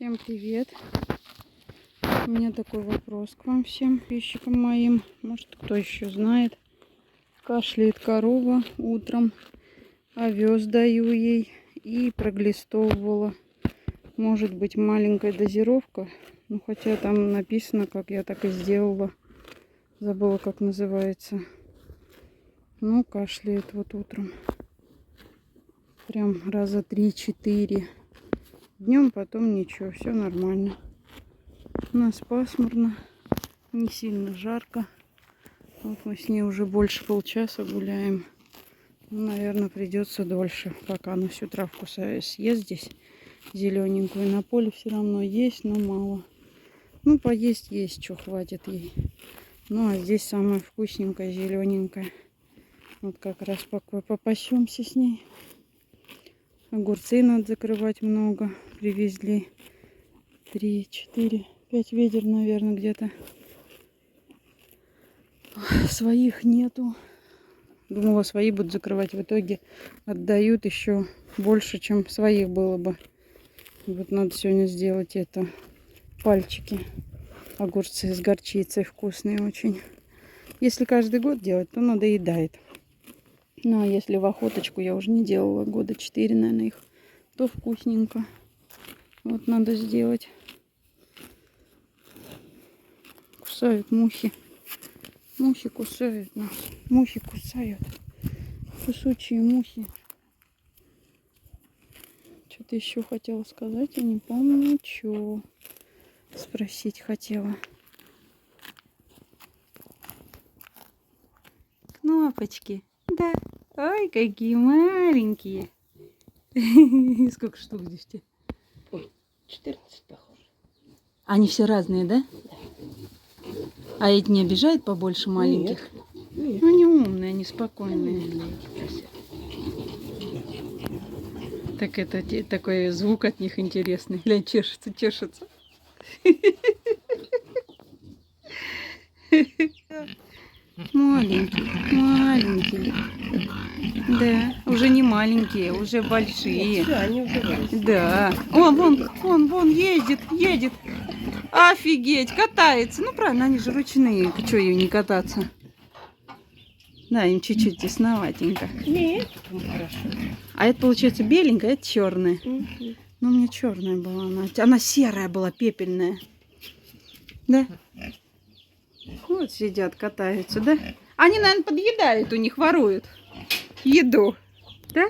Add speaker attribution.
Speaker 1: Всем привет! У меня такой вопрос к вам всем, подписчикам моим. Может, кто еще знает. Кашляет корова утром. Овес даю ей и проглистовывала. Может быть, маленькая дозировка. Ну, хотя там написано, как я так и сделала. Забыла, как называется. Ну, кашляет вот утром. Прям раза 3-4. Днем потом ничего, все нормально. У нас пасмурно, не сильно жарко. Вот мы с ней уже больше полчаса гуляем. Ну, наверное, придется дольше, пока она всю травку съест здесь. Зелененькую на поле все равно есть, но мало. Ну, поесть есть, что хватит ей. Ну, а здесь самое вкусненькое, зелененькое. Вот как раз попасемся с ней. Огурцы надо закрывать много. Привезли 3, 4, 5 ведер, наверное, где-то. Своих нету. Думала, свои будут закрывать. В итоге отдают еще больше, чем своих было бы. Вот надо сегодня сделать это. Пальчики. Огурцы с горчицей вкусные очень. Если каждый год делать, то надоедает. Ну, а если в охоточку, я уже не делала года 4, наверное, их, то вкусненько. Вот надо сделать. Кусают мухи. Мухи кусают нас. Мухи кусают. Кусучие мухи. Что-то еще хотела сказать, я не помню, что спросить хотела. Кнопочки. Да. Ой, какие маленькие. Сколько штук здесь?
Speaker 2: Ой, 14 похоже.
Speaker 1: Они все разные, да?
Speaker 2: Да.
Speaker 1: А эти не обижают побольше маленьких?
Speaker 2: Нет.
Speaker 1: Ну, они умные, они спокойные. Так это такой звук от них интересный. Глянь, чешется, чешется. Маленькие, маленькие. Да, уже не маленькие, уже большие.
Speaker 2: Да, они уже выросли.
Speaker 1: Да. Вон ездит, едет. Офигеть, катается. Ну, правильно, они же ручные. Чего ей не кататься? Да, им чуть-чуть тесноватенько.
Speaker 2: Нет, хорошо.
Speaker 1: А это, получается, беленькая, а это черная.
Speaker 2: Угу.
Speaker 1: Ну, у меня черная была. Она серая была, пепельная. Да? Вот сидят, катаются, да? Они, наверное, подъедают, у них воруют еду. Да?